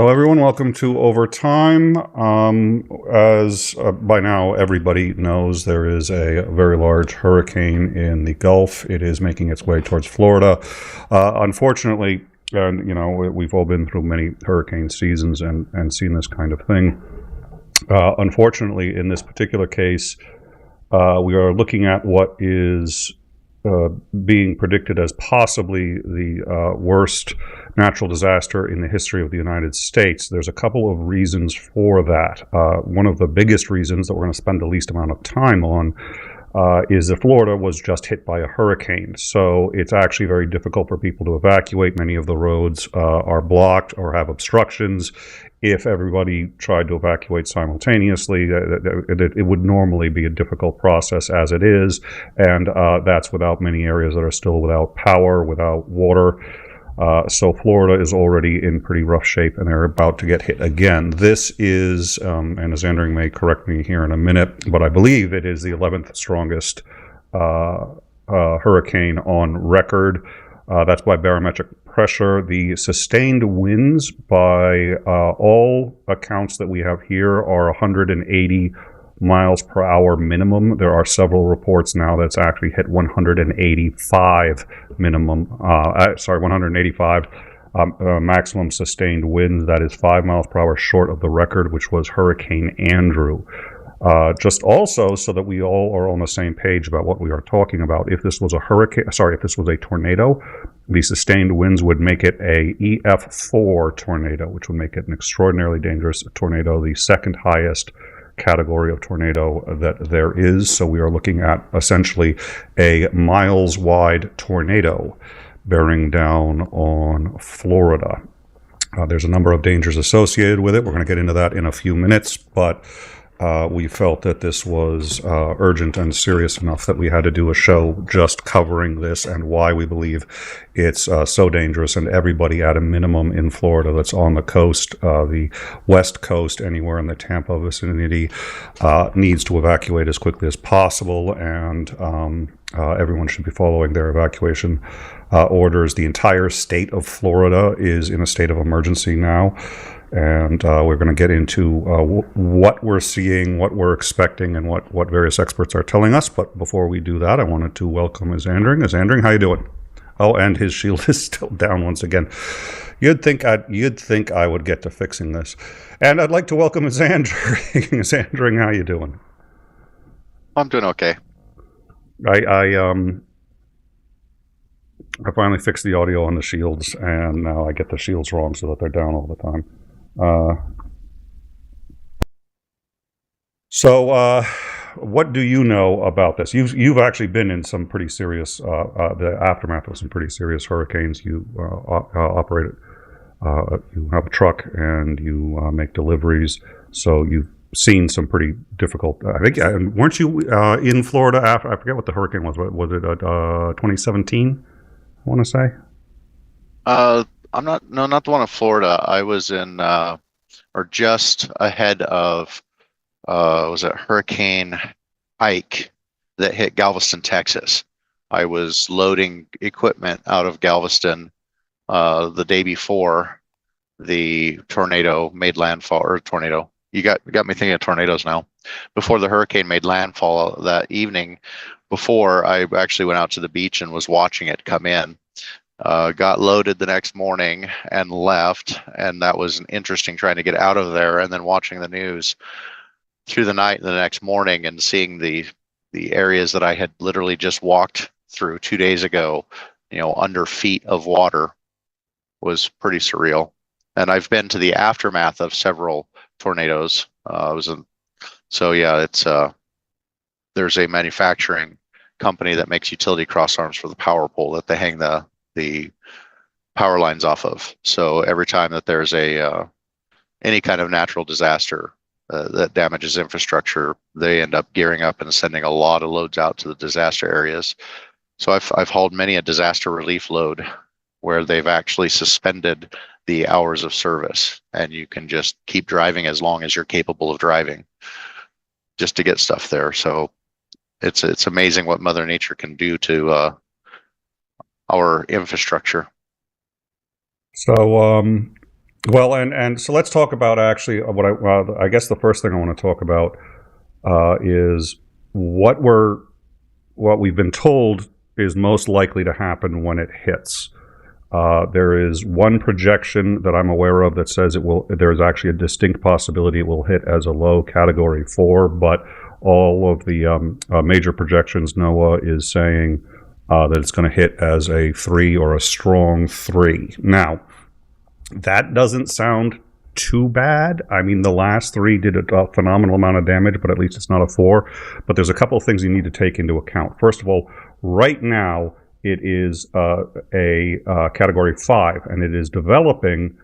Hello, everyone. Welcome to Overtime. As by now everybody knows, there is a very large hurricane in the Gulf. It is making its way towards Florida. Unfortunately, and we've all been through many hurricane seasons and seen this kind of thing. Unfortunately, in this particular case, we are looking at what is being predicted as possibly the worst natural disaster in the history of the United States. There's a couple of reasons for that. One of the biggest reasons that we're going to spend the least amount of time on is that Florida was just hit by a hurricane. So it's actually very difficult for people to evacuate. Many of the roads are blocked or have obstructions. If everybody tried to evacuate simultaneously, it would normally be a difficult process as it is, and that's without many areas that are still without power, without water. So Florida is already in pretty rough shape, and they're about to get hit again. This is, and as Andrew may correct me here in a minute, but I believe it is the 11th strongest hurricane on record. That's by barometric pressure. The sustained winds, by all accounts that we have here, are 180 miles per hour minimum. There are several reports now that's actually hit 185 minimum. 185 maximum sustained winds. That is 5 miles per hour short of the record, which was Hurricane Andrew. Just also so that we all are on the same page about what we are talking about. If this was if this was a tornado, the sustained winds would make it a EF4 tornado, which would make it an extraordinarily dangerous tornado, the second highest category of tornado that there is. So we are looking at essentially a miles-wide tornado bearing down on Florida. There's a number of dangers associated with it. We're going to get into that in a few minutes, but we felt that this was urgent and serious enough that we had to do a show just covering this and why we believe it's so dangerous, and everybody at a minimum in Florida that's on the coast, the west coast, anywhere in the Tampa vicinity, needs to evacuate as quickly as possible, and everyone should be following their evacuation orders. The entire state of Florida is in a state of emergency now. And we're going to get into what we're seeing, what we're expecting, and what various experts are telling us. But before we do that, I wanted to welcome 𝐶𝐸𝐿. 𝐶𝐸𝐿, how you doing? Oh, and his shield is still down once again. You'd think I would get to fixing this. And I'd like to welcome 𝐶𝐸𝐿. 𝐶𝐸𝐿, how you doing? I'm doing okay. I finally fixed the audio on the shields, and now I get the shields wrong so that they're down all the time. So what do you know about this? You've actually been in some pretty serious, the aftermath of some pretty serious hurricanes. You operate, you have a truck and you make deliveries, so you've seen some pretty difficult, I think, weren't you in Florida after, I forget what the hurricane was it 2017, I want to say? Not the one in Florida. I was in, or just ahead of, was it Hurricane Ike that hit Galveston, Texas. I was loading equipment out of Galveston the day before the tornado made landfall, or tornado. You got me thinking of tornadoes now. Before the hurricane made landfall that evening, before I actually went out to the beach and was watching it come in. Got loaded the next morning and left, and that was interesting, trying to get out of there and then watching the news through the night and the next morning and seeing the areas that I had literally just walked through 2 days ago, under feet of water, was pretty surreal. And I've been to the aftermath of several tornadoes. It's there's a manufacturing company that makes utility cross arms for the power pole that they hang the power lines off of. So every time that there's any kind of natural disaster that damages infrastructure, they end up gearing up and sending a lot of loads out to the disaster areas. So I've hauled many a disaster relief load where they've actually suspended the hours of service, and you can just keep driving as long as you're capable of driving just to get stuff there. So it's amazing what Mother Nature can do to our infrastructure. So Well, and so let's talk about actually I guess the first thing I want to talk about is what we've been told is most likely to happen when it hits. There is one projection that I'm aware of that says there is actually a distinct possibility it will hit as a low Category 4, but all of the major projections, NOAA is saying that it's going to hit as a 3 or a strong 3. Now, that doesn't sound too bad. I mean, the last 3 did a phenomenal amount of damage, but at least it's not a 4. But there's a couple of things you need to take into account. First of all, right now, it is a Category 5, and it is developing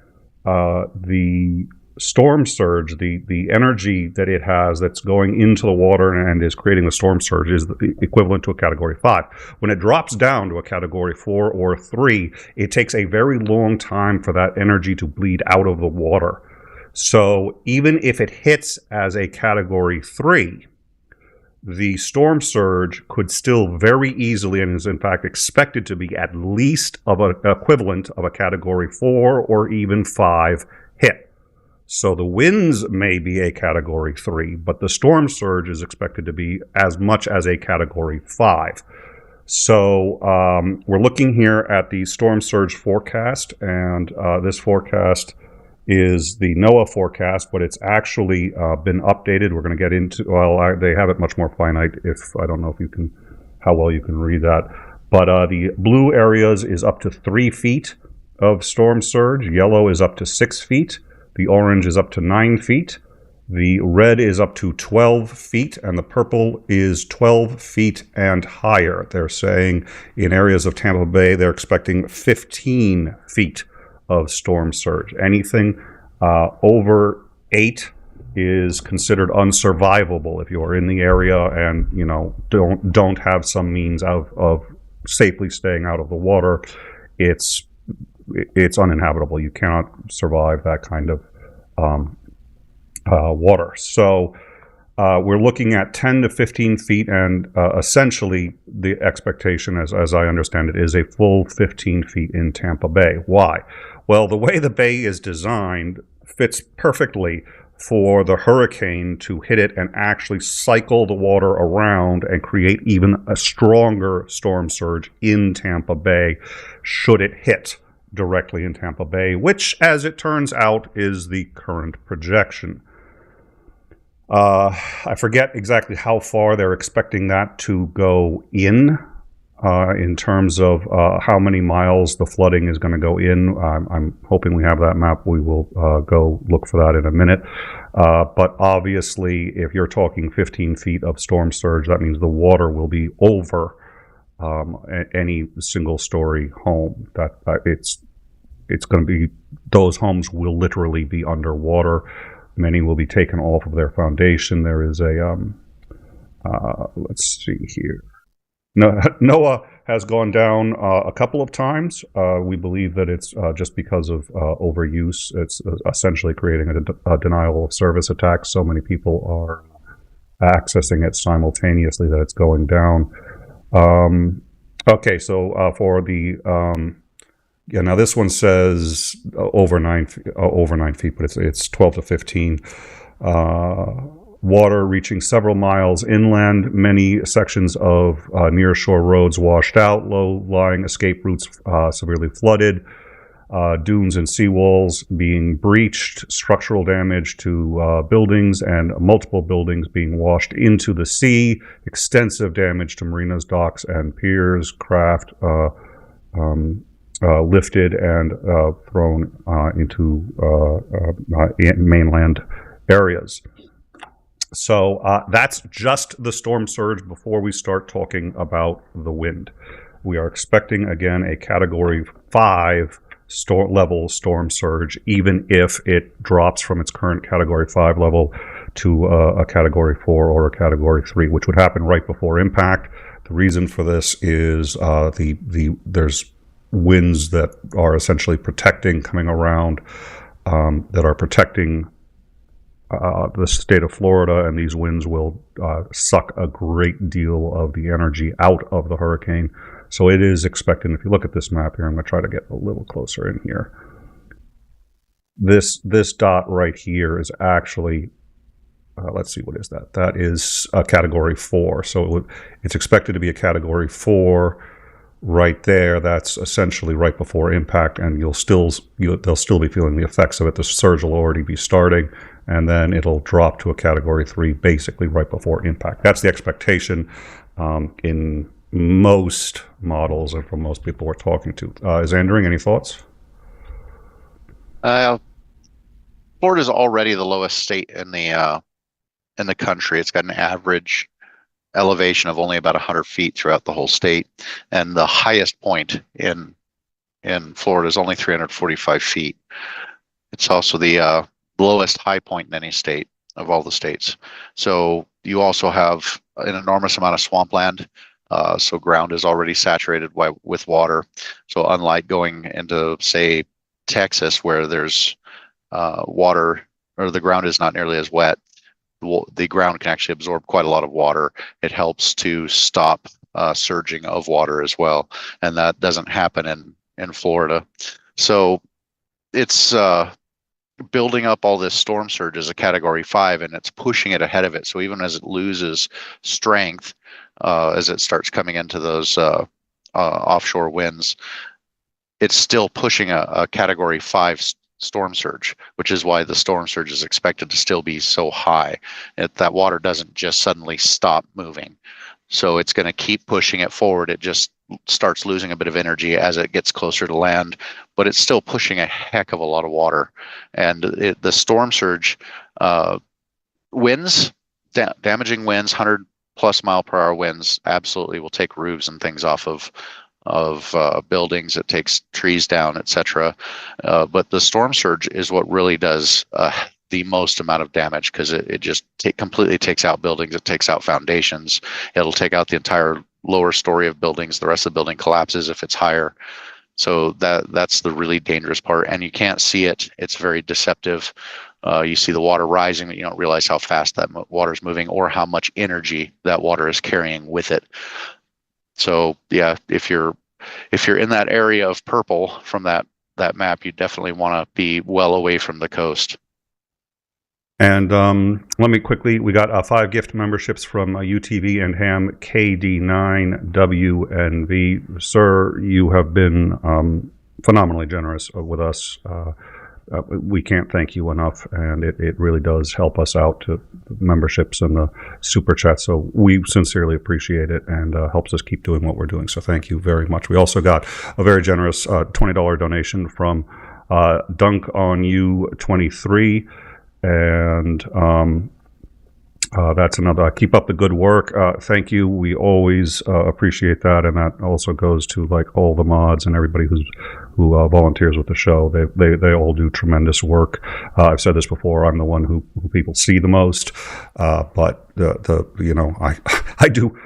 the storm surge, the energy that it has that's going into the water and is creating the storm surge is the equivalent to a Category 5. When it drops down to a Category 4 or 3, it takes a very long time for that energy to bleed out of the water. So even if it hits as a Category 3, the storm surge could still very easily, and is in fact expected to be at least of an equivalent of a Category 4 or even 5 hit. So the winds may be a Category 3, but the storm surge is expected to be as much as a Category 5. So we're looking here at the storm surge forecast, and this forecast is the NOAA forecast, but it's actually been updated. We're going to get into, they have it much more finite. I don't know if you can, how well you can read that. But the blue areas is up to 3 feet of storm surge. Yellow is up to 6 feet. The orange is up to 9 feet. The red is up to 12 feet, and the purple is 12 feet and higher. They're saying in areas of Tampa Bay, they're expecting 15 feet of storm surge. Anything over 8 is considered unsurvivable if you're in the area and don't have some means of safely staying out of the water. It's uninhabitable. You cannot survive that kind of water. So we're looking at 10 to 15 feet, and essentially the expectation, as I understand it, is a full 15 feet in Tampa Bay. Why? Well, the way the bay is designed fits perfectly for the hurricane to hit it and actually cycle the water around and create even a stronger storm surge in Tampa Bay should it hit directly in Tampa Bay, which, as it turns out, is the current projection. I forget exactly how far they're expecting that to go in terms of how many miles the flooding is going to go in. I'm hoping we have that map. We will go look for that in a minute. But obviously, if you're talking 15 feet of storm surge, that means the water will be over any single-story home. It's going to be, those homes will literally be underwater. Many will be taken off of their foundation. There is a let's see here. NOAA has gone down a couple of times. We believe that it's just because of overuse. It's essentially creating a denial of service attack. So many people are accessing it simultaneously that it's going down. Okay, so for the now this one says over 9 feet, but it's 12 to 15. Water reaching several miles inland, many sections of near-shore roads washed out, low-lying escape routes severely flooded, dunes and seawalls being breached, structural damage to buildings and multiple buildings being washed into the sea, extensive damage to marinas, docks, and piers, craft lifted and thrown into mainland areas. So that's just the storm surge before we start talking about the wind. We are expecting, again, a Category 5 level storm surge, even if it drops from its current Category 5 level to a Category 4 or a Category 3, which would happen right before impact. The reason for this is there's winds that are essentially coming around, that are protecting the state of Florida, and these winds will suck a great deal of the energy out of the hurricane. So it is expected, if you look at this map here, I'm going to try to get a little closer in here. this dot right here is actually, let's see, what is that? That is a Category 4. So it's expected to be a Category 4 right there. That's essentially right before impact, and they'll still be feeling the effects of it. The surge will already be starting, and then it'll drop to a Category 3 basically right before impact. That's the expectation in most models and from most people we're talking to. Zandering, any thoughts? Florida is already the lowest state in the country. It's got an average elevation of only about 100 feet throughout the whole state, and the highest point in Florida is only 345 feet. It's also the lowest high point in any state of all the states. So you also have an enormous amount of swampland. So ground is already saturated with water. So unlike going into, say, Texas, where there's water, or the ground is not nearly as wet, the ground can actually absorb quite a lot of water. It helps to stop surging of water as well, and that doesn't happen in Florida. So it's building up all this storm surge as a Category 5, and it's pushing it ahead of it. So even as it loses strength, as it starts coming into those offshore winds, it's still pushing a Category 5 storm surge, which is why the storm surge is expected to still be so high. That water doesn't just suddenly stop moving. So it's going to keep pushing it forward. It just starts losing a bit of energy as it gets closer to land, but it's still pushing a heck of a lot of water. And the storm surge winds, damaging winds, 100+ mile per hour winds, absolutely will take roofs and things off of buildings. It takes trees down, etc. But the storm surge is what really does the most amount of damage, because it just completely takes out buildings. It takes out foundations. It'll take out the entire lower story of buildings. The rest of the building collapses if it's higher. So that's the really dangerous part, and you can't see it. It's very deceptive. You see the water rising, but you don't realize how fast that water is moving or how much energy that water is carrying with it. So yeah, if you're in that area of purple from that map, you definitely want to be well away from the coast. And let me quickly, we got 5 gift memberships from UTV and Ham KD9WNV. Sir, you have been phenomenally generous with us. We can't thank you enough, and it really does help us out to memberships and the super chat. So we sincerely appreciate it, and helps us keep doing what we're doing. So thank you very much. We also got a very generous $20 donation from Dunk on You 23, and that's another. Keep up the good work. Thank you. We always appreciate that, and that also goes to like all the mods and everybody who volunteers with the show. They all do tremendous work. I've said this before. I'm the one who people see the most, but I do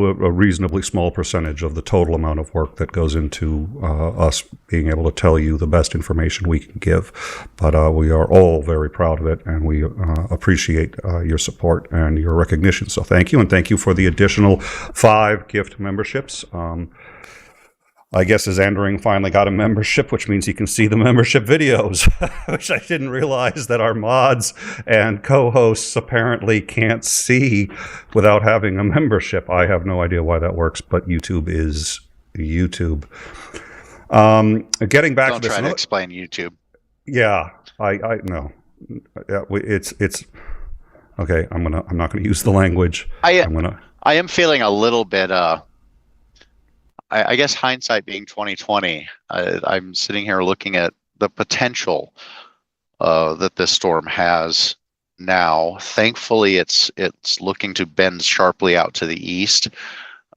a reasonably small percentage of the total amount of work that goes into us being able to tell you the best information we can give. But we are all very proud of it, and we appreciate your support and your recognition. So thank you, and thank you for the additional 5 gift memberships. I guess Zandering finally got a membership, which means he can see the membership videos, which I didn't realize that our mods and co-hosts apparently can't see without having a membership. I have no idea why that works, but YouTube is YouTube. Getting back Don't to this, try to explain YouTube. Yeah, I know. It's okay. I'm not gonna use the language. I am feeling a little bit. I guess hindsight being 2020, I'm sitting here looking at the potential that this storm has now. Thankfully, it's looking to bend sharply out to the east,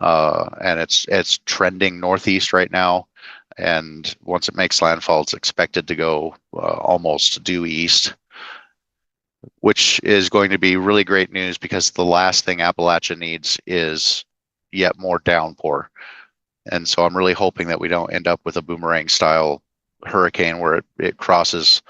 and it's trending northeast right now. And once it makes landfall, it's expected to go almost due east, which is going to be really great news, because the last thing Appalachia needs is yet more downpour. And so I'm really hoping that we don't end up with a boomerang style hurricane where it crosses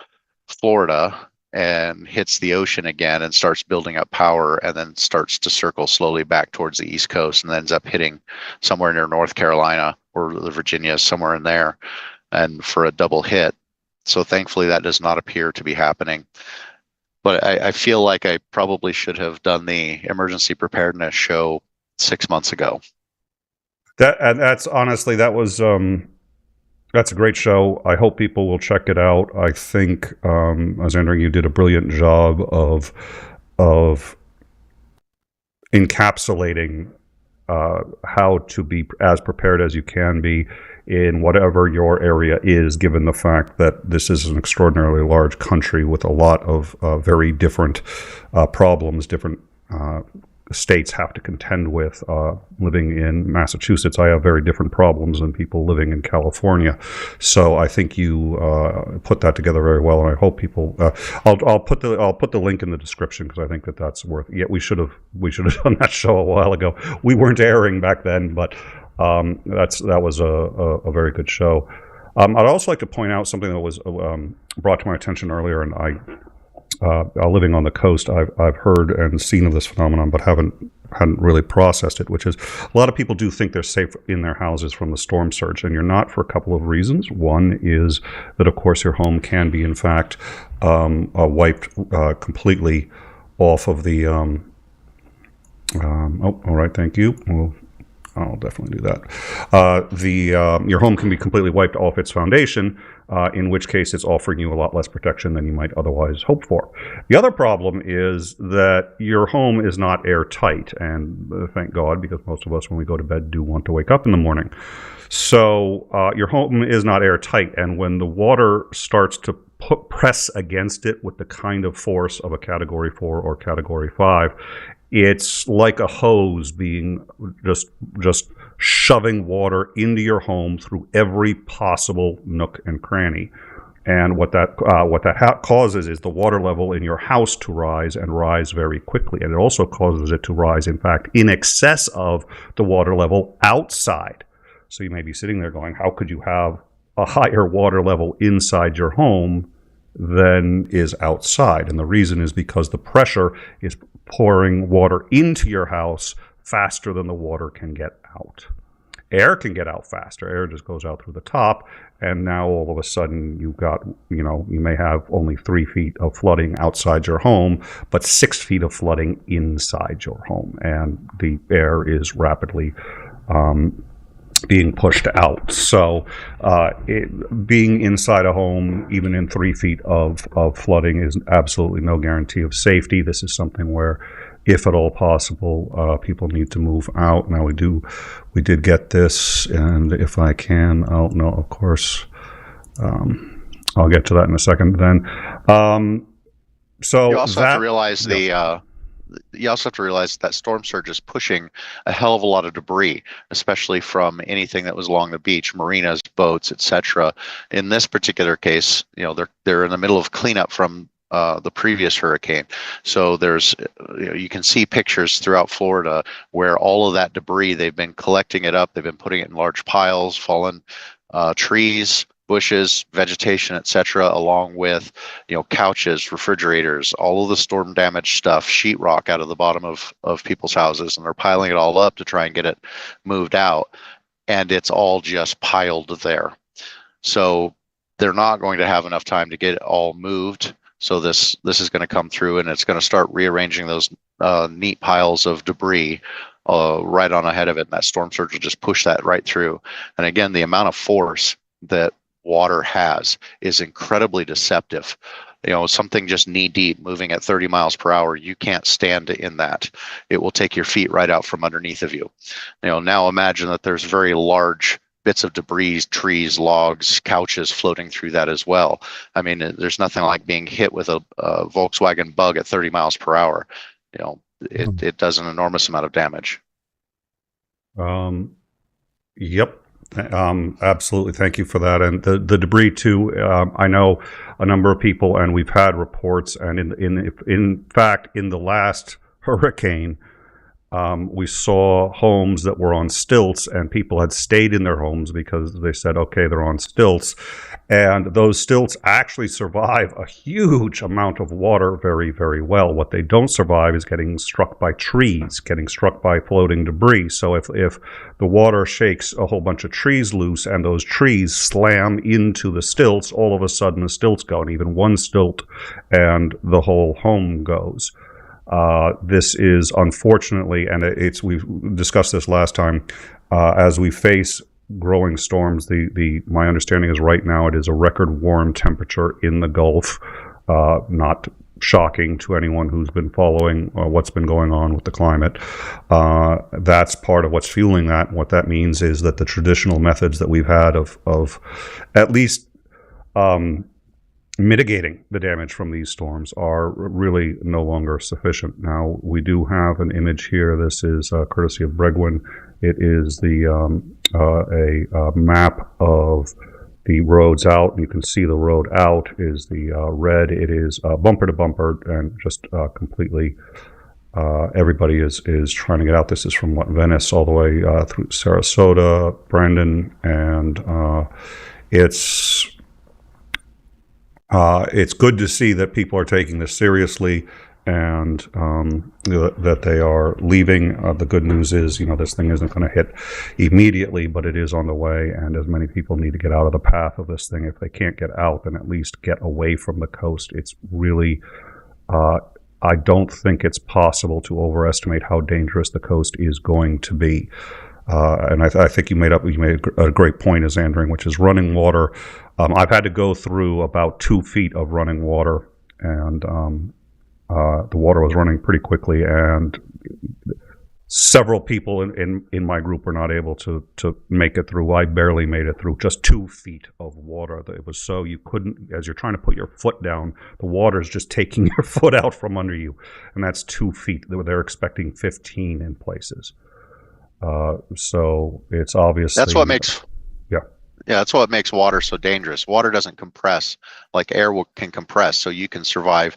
Florida and hits the ocean again and starts building up power, and then starts to circle slowly back towards the East Coast, and then ends up hitting somewhere near North Carolina or the Virginia, somewhere in there, and for a double hit. So thankfully, that does not appear to be happening. But I feel like I probably should have done the emergency preparedness show 6 months ago. That's honestly, that's a great show. I hope people will check it out. I think, Ksandra, you did a brilliant job of encapsulating how to be as prepared as you can be in whatever your area is, given the fact that this is an extraordinarily large country with a lot of very different problems, different states have to contend with. Living in Massachusetts, I have very different problems than people living in California. So I think you put that together very well, and I hope people. I'll put the link in the description because I think that's worth. Yeah, we should have done that show a while ago. We weren't airing back then, but that was a very good show. I'd also like to point out something that was brought to my attention earlier, and living on the coast, I've heard and seen of this phenomenon, but hadn't really processed it, which is a lot of people do think they're safe in their houses from the storm surge, and you're not, for a couple of reasons. One is that, of course, your home can be, in fact, wiped completely off of the... all right, thank you. I'll definitely do that. Your home can be completely wiped off its foundation, in which case it's offering you a lot less protection than you might otherwise hope for. The other problem is that your home is not airtight, and thank God, because most of us, when we go to bed, do want to wake up in the morning. So your home is not airtight, and when the water starts to press against it with the kind of force of a Category 4 or Category 5, it's like a hose being just shoving water into your home through every possible nook and cranny. And what that causes is the water level in your house to rise, and rise very quickly. And it also causes it to rise, in fact, in excess of the water level outside. So you may be sitting there going, how could you have a higher water level inside your home than is outside? And the reason is because the pressure is pouring water into your house faster than the water can get out. Air can get out faster. Air just goes out through the top, and now all of a sudden you've got, you may have only 3 feet of flooding outside your home, but 6 feet of flooding inside your home, and the air is rapidly being pushed out. So being inside a home, even in 3 feet of flooding, is absolutely no guarantee of safety. This is something where, if at all possible, people need to move out. Now we did get this, and if I can, I'll get to that in a second then. So you also have to realize you also have to realize that storm surge is pushing a hell of a lot of debris, especially from anything that was along the beach, marinas, boats, etc. In this particular case, they're in the middle of cleanup from the previous hurricane. So there's, you can see pictures throughout Florida where all of that debris, they've been collecting it up, they've been putting it in large piles, fallen trees, bushes, vegetation, etc., along with couches, refrigerators, all of the storm damaged stuff, sheetrock out of the bottom of people's houses, and they're piling it all up to try and get it moved out, and it's all just piled there. So they're not going to have enough time to get it all moved. So this is going to come through, and it's going to start rearranging those neat piles of debris right on ahead of it, and that storm surge will just push that right through. And again, the amount of force that water has is incredibly deceptive. Something just knee deep moving at 30 miles per hour, you can't stand in that. It will take your feet right out from underneath of you. Now imagine that there's very large bits of debris, trees, logs, couches floating through that as well. I mean, there's nothing like being hit with a Volkswagen Bug at 30 miles per hour. It does an enormous amount of damage. Yep. Absolutely. Thank you for that. And the debris too, I know a number of people, and we've had reports, and in fact, in the last hurricane, We saw homes that were on stilts, and people had stayed in their homes because they said, okay, they're on stilts. And those stilts actually survive a huge amount of water very, very well. What they don't survive is getting struck by trees, getting struck by floating debris. So if the water shakes a whole bunch of trees loose and those trees slam into the stilts, all of a sudden the stilts go, and even one stilt and the whole home goes. This is unfortunately, and we've discussed this last time, as we face growing storms, my understanding is right now it is a record warm temperature in the Gulf. Not shocking to anyone who's been following what's been going on with the climate. That's part of what's fueling that. And what that means is that the traditional methods that we've had of at least mitigating the damage from these storms are really no longer sufficient. Now, we do have an image here. This is courtesy of Bregwin. It is a map of the roads out. You can see the road out is the red. It is bumper to bumper and just completely. Everybody is trying to get out. This is from Venice all the way through Sarasota, Brandon, and it's good to see that people are taking this seriously and that they are leaving. The good news is, this thing isn't going to hit immediately, but it is on the way, and as many people need to get out of the path of this thing. If they can't get out, then at least get away from the coast. It's really, I don't think it's possible to overestimate how dangerous the coast is going to be. And I think you made a great point, as Andring, which is running water. I've had to go through about 2 feet of running water, and the water was running pretty quickly, and several people in my group were not able to make it through. I barely made it through just 2 feet of water. It was so you couldn't, as you're trying to put your foot down, the water is just taking your foot out from under you, and that's 2 feet. They're expecting 15 in places. So it's obviously that's what makes that's what makes water so dangerous. Water doesn't compress like air can compress, so you can survive,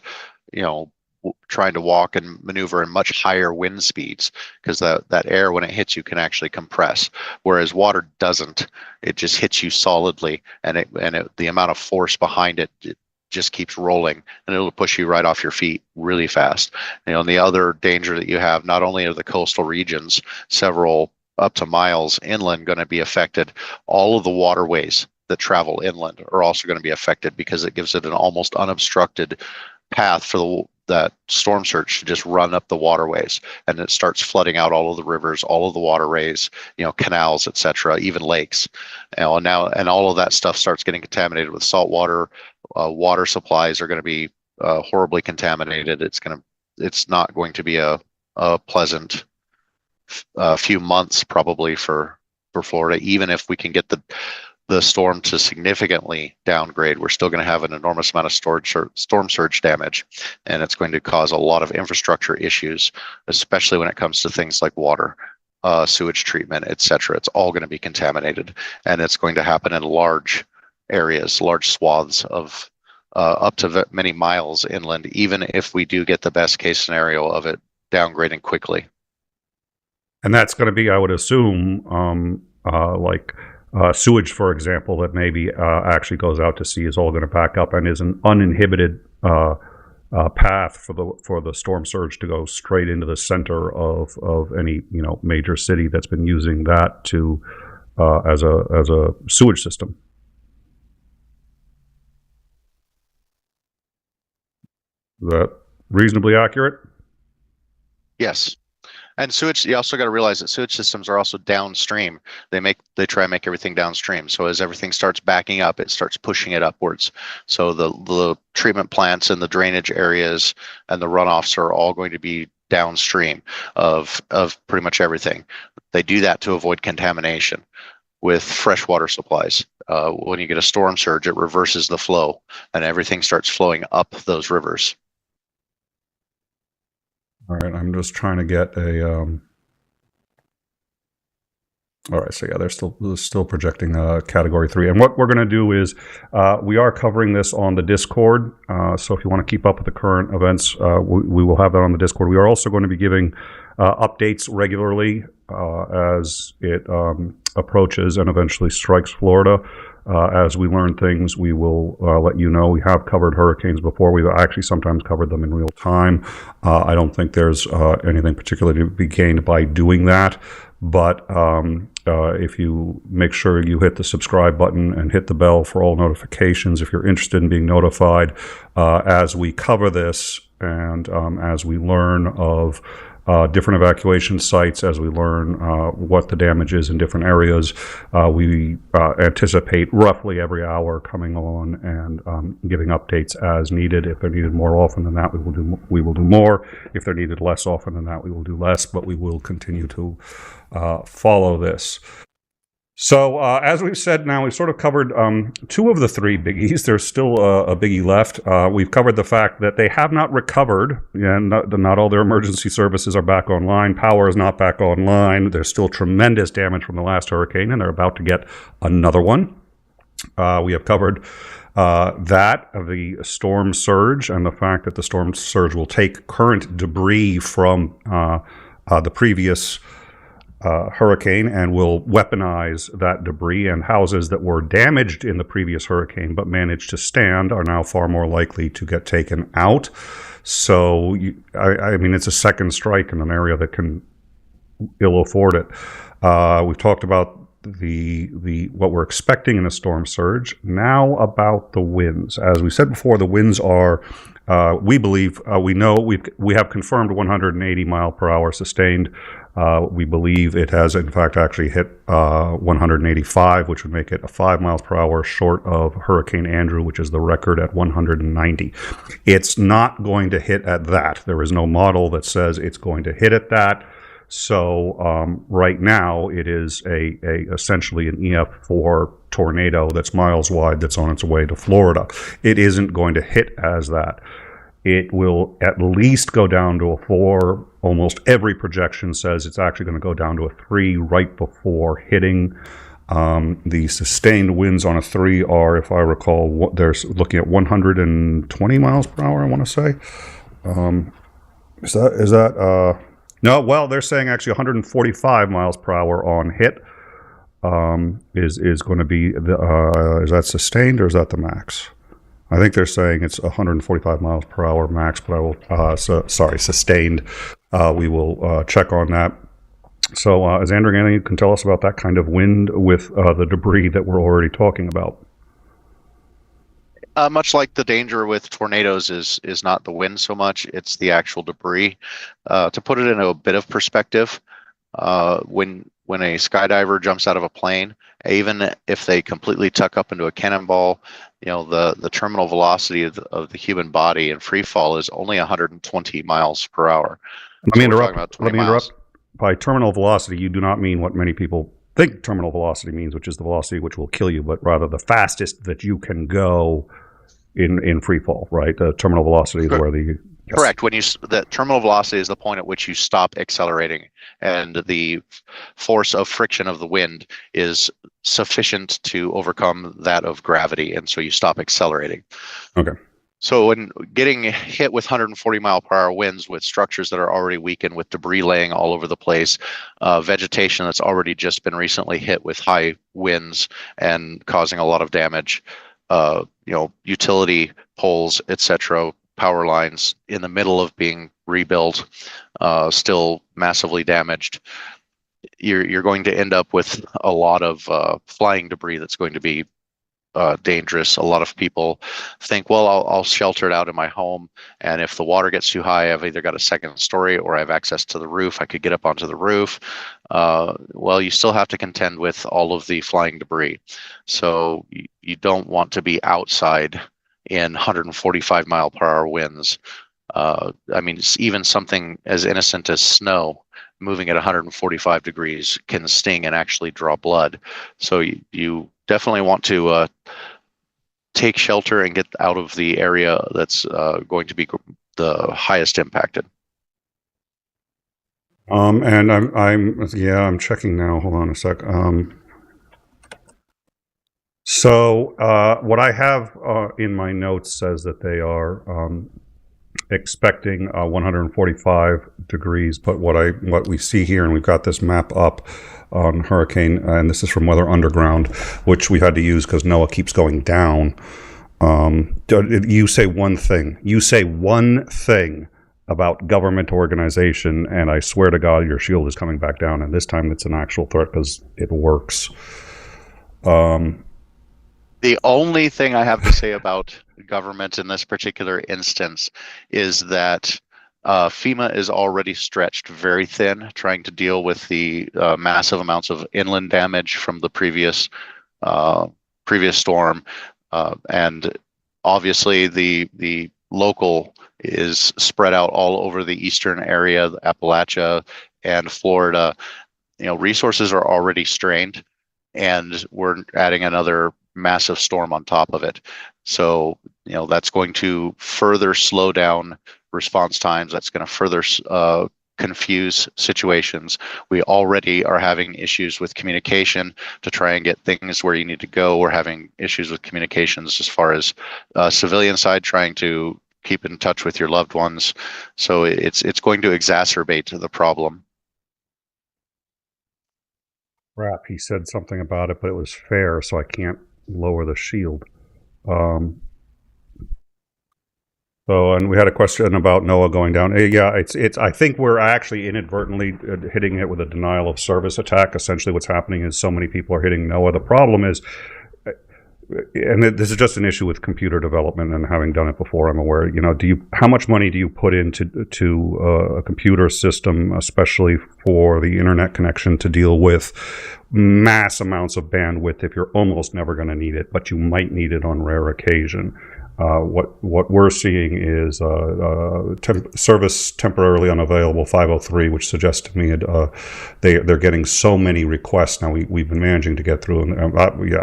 trying to walk and maneuver in much higher wind speeds, because that air, when it hits you, can actually compress, whereas water doesn't. It just hits you solidly, and the amount of force behind it just keeps rolling, and it'll push you right off your feet really fast. And the other danger that you have, not only are the coastal regions, several up to miles inland, going to be affected, all of the waterways that travel inland are also going to be affected, because it gives it an almost unobstructed path for that storm surge to just run up the waterways, and it starts flooding out all of the rivers, all of the waterways, canals, etc., even lakes. And all of that stuff starts getting contaminated with salt water. Water supplies are going to be horribly contaminated. It's not going to be a pleasant few months probably for Florida. Even if we can get the storm to significantly downgrade, we're still going to have an enormous amount of storm surge damage, and it's going to cause a lot of infrastructure issues, especially when it comes to things like water, sewage treatment, etc. It's all going to be contaminated, and it's going to happen in large areas, large swaths of up to many miles inland, even if we do get the best case scenario of it downgrading quickly. And that's going to be, I would assume, like sewage, for example, that maybe actually goes out to sea, is all going to back up and is an uninhibited path for the storm surge to go straight into the center of any major city that's been using that to as a sewage system. Is that reasonably accurate? Yes. And sewage, you also got to realize that sewage systems are also downstream. They try and make everything downstream. So as everything starts backing up, it starts pushing it upwards. So the treatment plants and the drainage areas and the runoffs are all going to be downstream of pretty much everything. They do that to avoid contamination with freshwater supplies. When you get a storm surge, it reverses the flow, and everything starts flowing up those rivers. All right, I'm just trying to get All right, so yeah, they're still projecting Category 3. And what we're going to do is we are covering this on the Discord. So if you want to keep up with the current events, we will have that on the Discord. We are also going to be giving updates regularly as it approaches and eventually strikes Florida. As we learn things, we will let you know. We have covered hurricanes before. We've actually sometimes covered them in real time. I don't think there's anything particularly to be gained by doing that. But if you make sure you hit the subscribe button and hit the bell for all notifications, if you're interested in being notified as we cover this and as we learn of different evacuation sites, as we learn what the damage is in different areas, we anticipate roughly every hour coming on and giving updates as needed. If they're needed more often than that, we will do more. If they're needed less often than that, we will do less, but we will continue to follow this. So as we've said now, we've sort of covered two of the three biggies. There's still a biggie left. We've covered the fact that they have not recovered, and not all their emergency services are back online. Power is not back online. There's still tremendous damage from the last hurricane, and they're about to get another one. We have covered the storm surge and the fact that the storm surge will take current debris from the previous hurricane and will weaponize that debris, and houses that were damaged in the previous hurricane but managed to stand are now far more likely to get taken out. So, I mean, it's a second strike in an area that can ill afford it. We've talked about what we're expecting in a storm surge. Now about the winds. As we said before, the winds are, we believe, we have confirmed 180 mile per hour sustained. We believe it has, in fact, actually hit 185, which would make it 5 miles per hour short of Hurricane Andrew, which is the record at 190. It's not going to hit at that. There is no model that says it's going to hit at that. So right now, it is essentially an EF4 tornado that's miles wide that's on its way to Florida. It isn't going to hit as that. It will at least go down to a 4. Almost every projection says it's actually going to go down to a 3 right before hitting. The sustained winds on a 3 are, if I recall, they're looking at 120 miles per hour, I want to say. Is that no, well, they're saying actually 145 miles per hour on hit is going to be, is that sustained or is that the max? I think they're saying it's 145 miles per hour max, but I will, sustained. We will check on that. So, is Andrew anything you can tell us about that kind of wind with the debris that we're already talking about? Much like the danger with tornadoes is not the wind so much, it's the actual debris. To put it in a bit of perspective, when a skydiver jumps out of a plane, even if they completely tuck up into a cannonball, the terminal velocity of the human body in free fall is only 120 miles per hour. Let me interrupt. By terminal velocity, you do not mean what many people think terminal velocity means, which is the velocity which will kill you, but rather the fastest that you can go in free fall, right? The terminal velocity is where the... Yes. Correct. The terminal velocity is the point at which you stop accelerating, and the force of friction of the wind is sufficient to overcome that of gravity, and so you stop accelerating. Okay. So when getting hit with 140 mile per hour winds with structures that are already weakened, with debris laying all over the place, vegetation that's already just been recently hit with high winds and causing a lot of damage, utility poles, etc., power lines in the middle of being rebuilt, still massively damaged, you're going to end up with a lot of flying debris that's going to be dangerous. A lot of people think, well, I'll shelter it out in my home, and if the water gets too high, I've either got a second story or I have access to the roof. I could get up onto the roof. Well, you still have to contend with all of the flying debris. So you don't want to be outside in 145 mile per hour winds. Even something as innocent as snow moving at 145 degrees can sting and actually draw blood. So you definitely want to take shelter and get out of the area that's going to be the highest impacted. And I'm checking now. Hold on a sec. So what I have in my notes says that they are expecting 145 degrees, but what we see here, and we've got this map up on hurricane, and this is from Weather Underground, which we had to use because NOAA keeps going down. You say one thing. You say one thing about government organization, and I swear to God, your shield is coming back down, and this time it's an actual threat because it works. The only thing I have to say about government in this particular instance is that FEMA is already stretched very thin, trying to deal with the massive amounts of inland damage from the previous storm, and obviously the local is spread out all over the eastern area, Appalachia and Florida. Resources are already strained, and we're adding another massive storm on top of it. So, that's going to further slow down response times. That's going to further confuse situations. We already are having issues with communication to try and get things where you need to go. We're having issues with communications as far as civilian side, trying to keep in touch with your loved ones. So it's going to exacerbate the problem. Crap, he said something about it, but it was fair, so I can't lower the shield. And we had a question about NOAA going down. Yeah, it's. I think we're actually inadvertently hitting it with a denial of service attack. Essentially, what's happening is so many people are hitting NOAA. The problem is, and this is just an issue with computer development, and having done it before, I'm aware. How much money do you put into a computer system, especially for the internet connection, to deal with mass amounts of bandwidth if you're almost never going to need it, but you might need it on rare occasion? What we're seeing is service temporarily unavailable 503, which suggests to me they're getting so many requests now. We've been managing to get through, and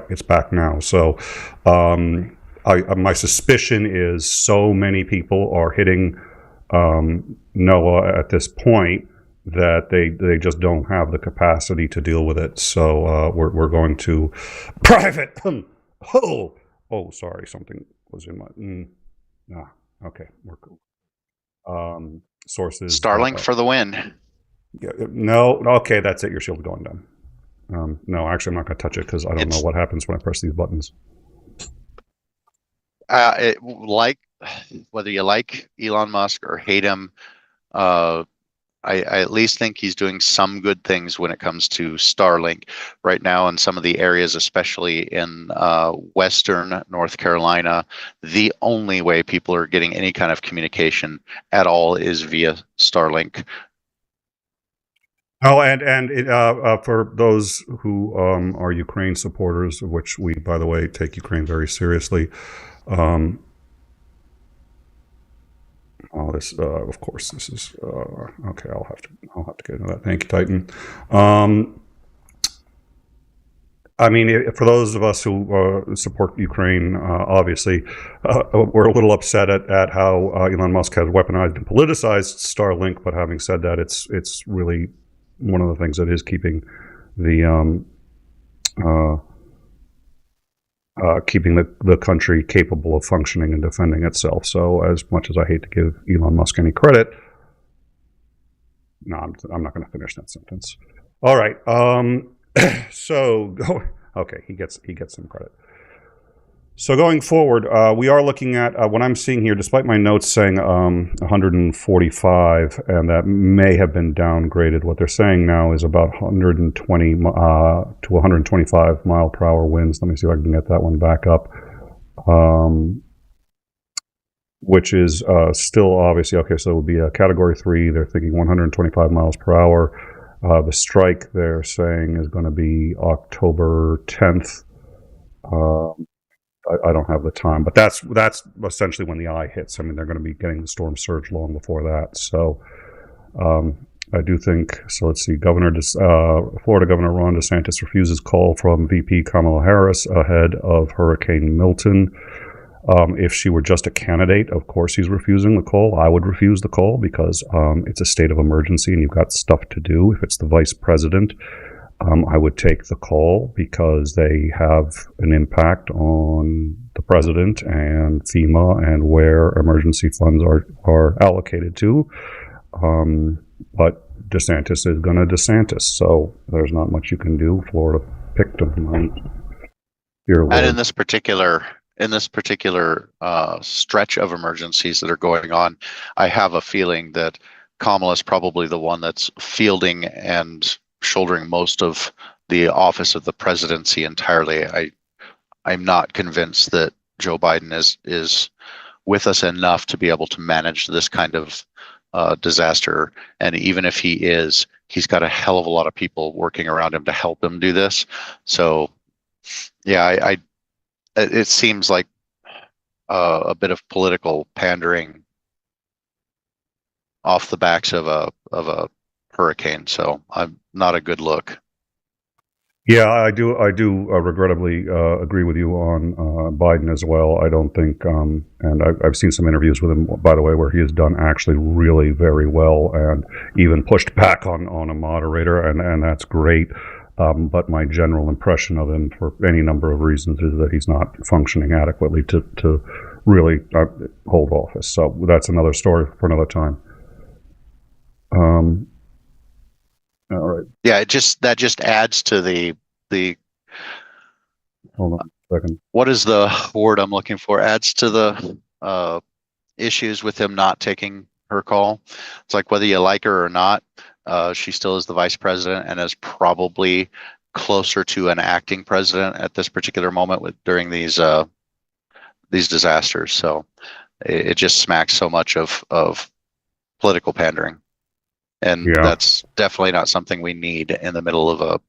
it's back now. So my suspicion is so many people are hitting NOAA at this point that they just don't have the capacity to deal with it. So we're going to private. Oh, sorry, something was in my. Okay, we're cool. Sources. Starlink for the win. Yeah, no, okay, that's it. Your shield's going down. No, actually, I'm not going to touch it because I don't know what happens when I press these buttons. Whether you like Elon Musk or hate him, I at least think he's doing some good things when it comes to Starlink right now in some of the areas, especially in western North Carolina. The only way people are getting any kind of communication at all is via Starlink. Oh, and for those who are Ukraine supporters, of which we, by the way, take Ukraine very seriously. Of course, this is okay. I'll have to get into that. Thank you, Titan. For those of us who support Ukraine, obviously, we're a little upset at how Elon Musk has weaponized and politicized Starlink. But having said that, it's really one of the things that is keeping the country capable of functioning and defending itself. So as much as I hate to give Elon Musk any credit, no, I'm not going to finish that sentence. All right. Okay, he gets some credit. So going forward, we are looking at what I'm seeing here, despite my notes saying 145, and that may have been downgraded. What they're saying now is about 120 to 125 mile per hour winds. Let me see if I can get that one back up, which is still obviously, okay, so it would be a Category 3. They're thinking 125 miles per hour. The strike, they're saying, is going to be October 10th. I don't have the time, but that's essentially when the eye hits. They're going to be getting the storm surge long before that. So I do think, so let's see, Florida Governor Ron DeSantis refuses call from VP Kamala Harris ahead of Hurricane Milton. If she were just a candidate, of course he's refusing the call. I would refuse the call because it's a state of emergency and you've got stuff to do. If it's the vice president, I would take the call because they have an impact on the president and FEMA and where emergency funds are allocated to. But DeSantis is going to DeSantis, so there's not much you can do. Florida picked him. And in this particular stretch of emergencies that are going on, I have a feeling that Kamala is probably the one that's fielding and shouldering most of the office of the presidency entirely. I'm not convinced that Joe Biden is with us enough to be able to manage this kind of disaster. And even if he is, he's got a hell of a lot of people working around him to help him do this. So, yeah, it seems like a bit of political pandering off the backs of a hurricane. So I'm not a good look. Yeah, I do regrettably agree with you on Biden as well. I don't think, and I've seen some interviews with him, by the way, where he has done actually really very well and even pushed back on a moderator, and that's great. But my general impression of him, for any number of reasons, is that he's not functioning adequately to really hold office. So that's another story for another time. All right. Yeah, that just adds to the. Hold on a second. What is the word I'm looking for? Adds to the issues with him not taking her call. It's like whether you like her or not, she still is the vice president and is probably closer to an acting president at this particular moment during these disasters. So it just smacks so much of political pandering. And that's definitely not something we need in the middle of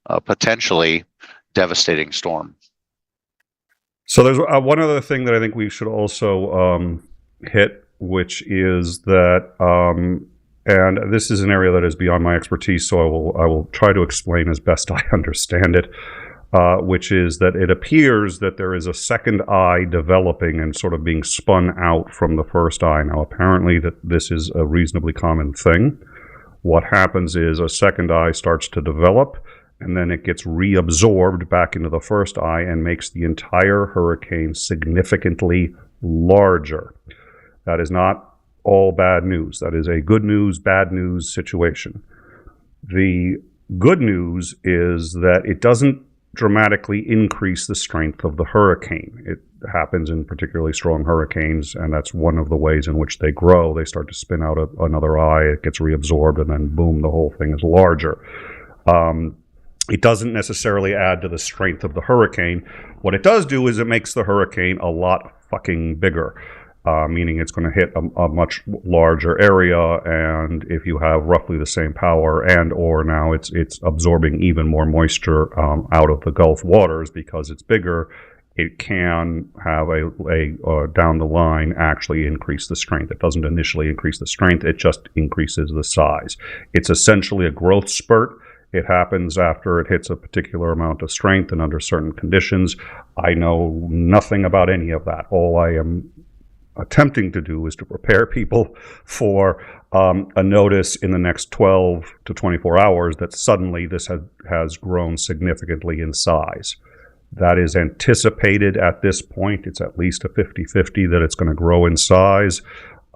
a potentially devastating storm. So there's one other thing that I think we should also hit, which is that, and this is an area that is beyond my expertise, so I will try to explain as best I understand it, which is that it appears that there is a second eye developing and sort of being spun out from the first eye. Now, apparently that this is a reasonably common thing. What happens is a second eye starts to develop, and then it gets reabsorbed back into the first eye and makes the entire hurricane significantly larger. That is not all bad news. That is a good news, bad news situation. The good news is that it doesn't dramatically increase the strength of the hurricane. It happens in particularly strong hurricanes, and that's one of the ways in which they grow. They start to spin out another eye, it gets reabsorbed, and then boom, the whole thing is larger. It doesn't necessarily add to the strength of the hurricane. What it does do is it makes the hurricane a lot fucking bigger. Meaning it's going to hit a much larger area, and if you have roughly the same power or now it's absorbing even more moisture out of the Gulf waters because it's bigger, it can have a down the line actually increase the strength. It doesn't initially increase the strength, it just increases the size. It's essentially a growth spurt. It happens after it hits a particular amount of strength and under certain conditions. I know nothing about any of that. All I am attempting to do is to prepare people for a notice in the next 12 to 24 hours that suddenly this has grown significantly in size. That is anticipated at this point. It's at least a 50-50 that it's going to grow in size.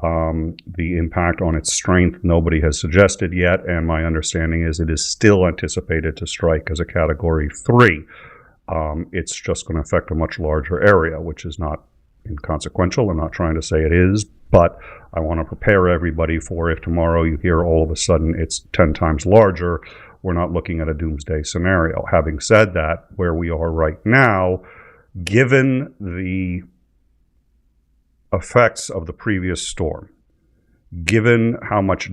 The impact on its strength, nobody has suggested yet, and my understanding is it is still anticipated to strike as a Category 3. It's just going to affect a much larger area, which is not inconsequential. I'm not trying to say it is, but I want to prepare everybody for if tomorrow you hear all of a sudden it's 10 times larger, we're not looking at a doomsday scenario. Having said that, where we are right now, given the effects of the previous storm, given how much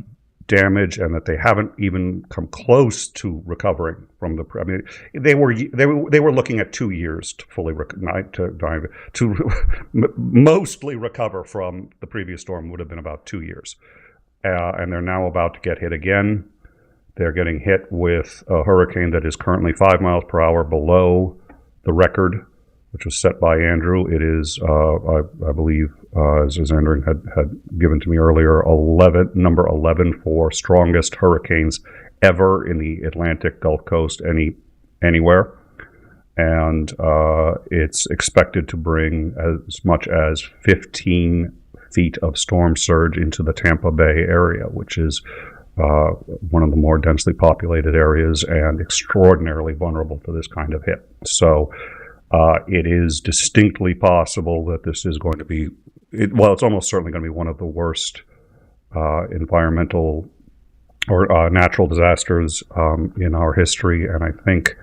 damage and that they haven't even come close to recovering from the. I mean, they were looking at 2 years to fully mostly recover from the previous storm. Would have been about 2 years, and they're now about to get hit again. They're getting hit with a hurricane that is currently 5 miles per hour below the record which was set by Andrew. It is, I believe, as Andrew had given to me earlier, number 11 for strongest hurricanes ever in the Atlantic Gulf Coast anywhere. And it's expected to bring as much as 15 feet of storm surge into the Tampa Bay area, which is one of the more densely populated areas and extraordinarily vulnerable to this kind of hit. So it is distinctly possible that this is going to be, it's almost certainly going to be one of the worst environmental or natural disasters in our history, and I think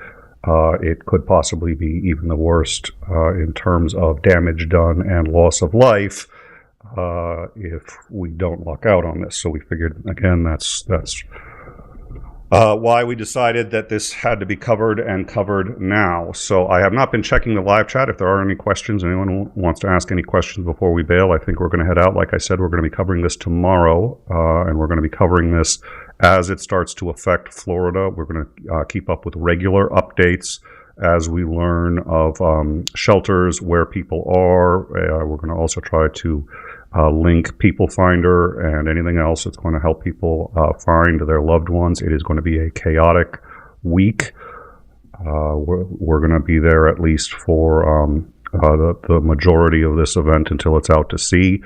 it could possibly be even the worst in terms of damage done and loss of life if we don't luck out on this. So we figured, again, that's why we decided that this had to be covered and covered now. So I have not been checking the live chat. If there are any questions, anyone wants to ask any questions before we bail, I think we're going to head out. Like I said, we're going to be covering this tomorrow, and we're going to be covering this as it starts to affect Florida. We're going to keep up with regular updates as we learn of shelters, where people are. We're going to also try to link People Finder and anything else that's going to help people find their loved ones. It is going to be a chaotic week. We're going to be there at least for the majority of this event until it's out to sea.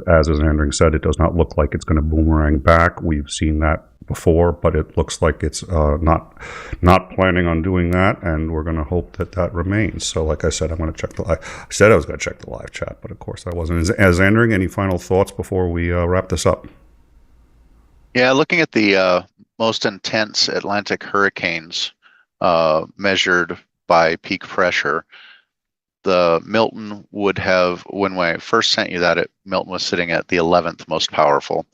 As Andrew said, it does not look like it's going to boomerang back. We've seen that before, but it looks like it's not planning on doing that, and we're going to hope that remains. So, like I said, I'm going to check I said I was going to check the live chat, but of course I wasn't. As Andrew, any final thoughts before we wrap this up? Yeah, looking at the most intense Atlantic hurricanes measured by peak pressure, the Milton would have, when I first sent you that, Milton was sitting at the 11th most powerful.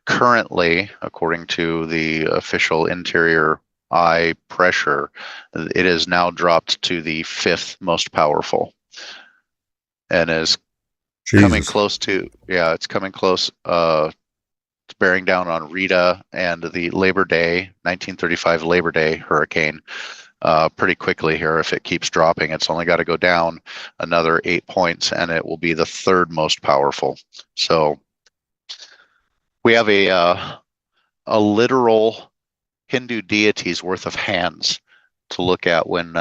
Currently, according to the official interior eye pressure, it is now dropped to the 5th most powerful, and is coming close to, it's coming close to bearing down on Rita and the Labor Day, 1935 Labor Day hurricane pretty quickly here. If it keeps dropping, it's only got to go down another 8 points, and it will be the 3rd most powerful. So we have a literal Hindu deity's worth of hands to look at when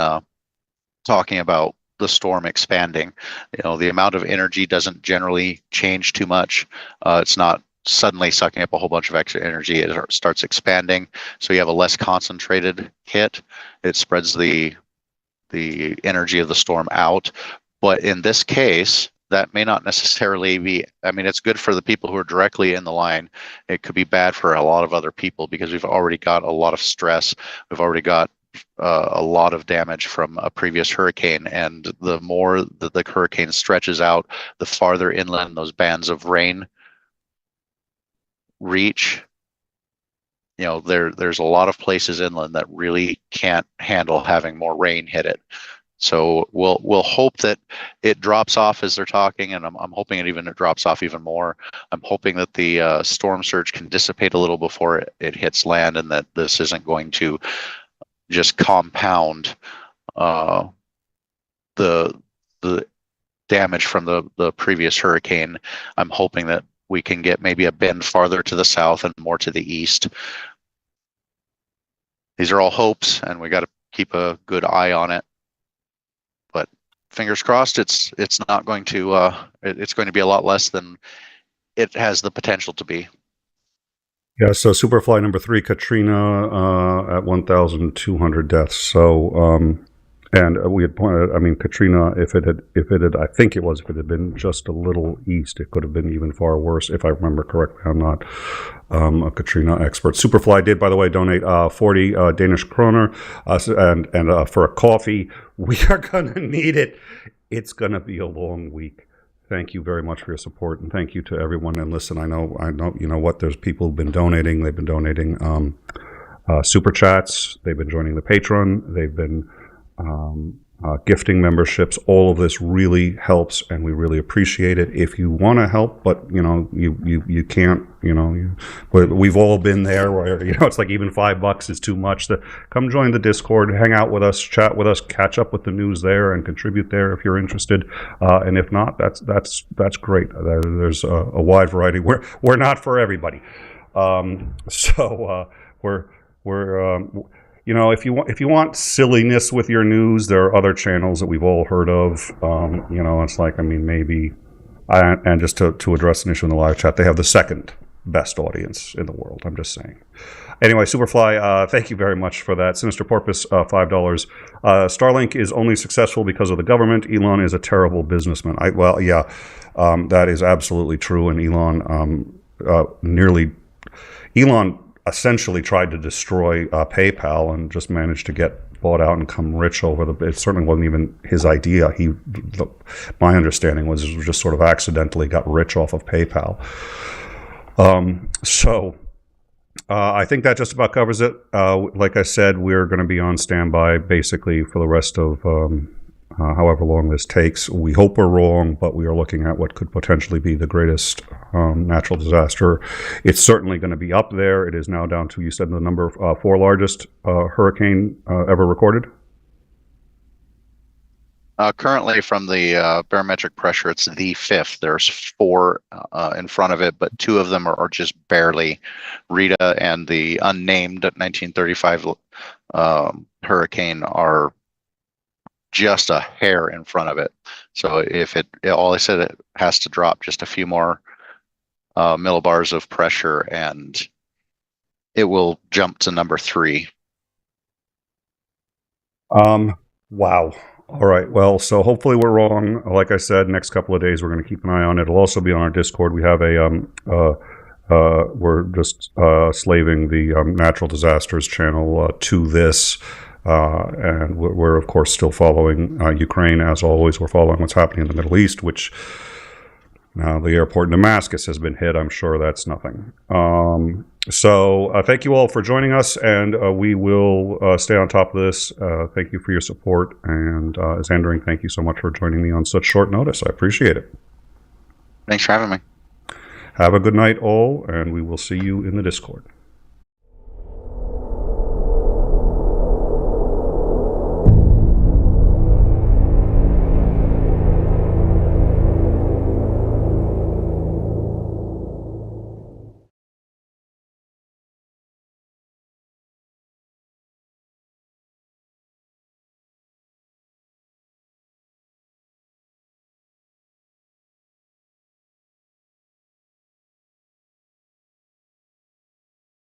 talking about the storm expanding. You know, the amount of energy doesn't generally change too much. It's not suddenly sucking up a whole bunch of extra energy. It starts expanding, so you have a less concentrated hit. It spreads the energy of the storm out. But in this case, that may not necessarily be, I mean, it's good for the people who are directly in the line. It could be bad for a lot of other people because we've already got a lot of stress. We've already got a lot of damage from a previous hurricane. And the more that the hurricane stretches out, the farther inland those bands of rain reach. You know, there's a lot of places inland that really can't handle having more rain hit it. So we'll hope that it drops off as they're talking, and I'm hoping it drops off even more. I'm hoping that the storm surge can dissipate a little before it hits land, and that this isn't going to just compound the damage from the previous hurricane. I'm hoping that we can get maybe a bend farther to the south and more to the east. These are all hopes, and we got to keep a good eye on it. But fingers crossed, it's not going to it's going to be a lot less than it has the potential to be. Yeah, so Superfly number 3, Katrina, at 1,200 deaths. So, and we had pointed, I mean, Katrina, if it had, I think it was, if it had been just a little east, it could have been even far worse, if I remember correctly. I'm not a Katrina expert. Superfly did, by the way, donate 40 Danish kroner, and for a coffee. We are going to need it. It's going to be a long week. Thank you very much for your support, and thank you to everyone. And listen, I know, you know what? There's people who've been donating. They've been donating super chats. They've been joining the Patreon. They've been gifting memberships. All of this really helps, and we really appreciate it. If you want to help, but you can't, we've all been there where it's like even $5 is too much. Come join the Discord, hang out with us, chat with us, catch up with the news there, and contribute there if you're interested. And if not, that's great. There's a wide variety. We're not for everybody. If you want silliness with your news, there are other channels that we've all heard of. It's like, maybe, and just to address an issue in the live chat, they have the second best audience in the world. I'm just saying. Anyway, Superfly, thank you very much for that. Sinister Porpoise, $5. Starlink is only successful because of the government. Elon is a terrible businessman. That is absolutely true. And Elon essentially tried to destroy PayPal and just managed to get bought out and come rich it certainly wasn't even his idea. My understanding was it just sort of accidentally got rich off of PayPal. I think that just about covers it. Like I said, we're going to be on standby basically for the rest of however long this takes. We hope we're wrong, but we are looking at what could potentially be the greatest natural disaster. It's certainly going to be up there. It is now down to, you said, the number 4 largest hurricane ever recorded? Currently, from the barometric pressure, it's the 5th. There's 4 in front of it, but 2 of them are just barely. Rita and the unnamed 1935 hurricane are just a hair in front of it. So all I said, it has to drop just a few more millibars of pressure, and it will jump to number 3. Wow. All right. Well, so hopefully we're wrong. Like I said, next couple of days we're going to keep an eye on it. It'll also be on our Discord. We have we're just slaving the natural disasters channel to this. And we're, of course, still following Ukraine. As always, we're following what's happening in the Middle East, which now the airport in Damascus has been hit. I'm sure that's nothing. Thank you all for joining us, and we will stay on top of this. Thank you for your support. And Zandering, thank you so much for joining me on such short notice. I appreciate it. Thanks for having me. Have a good night, all, and we will see you in the Discord.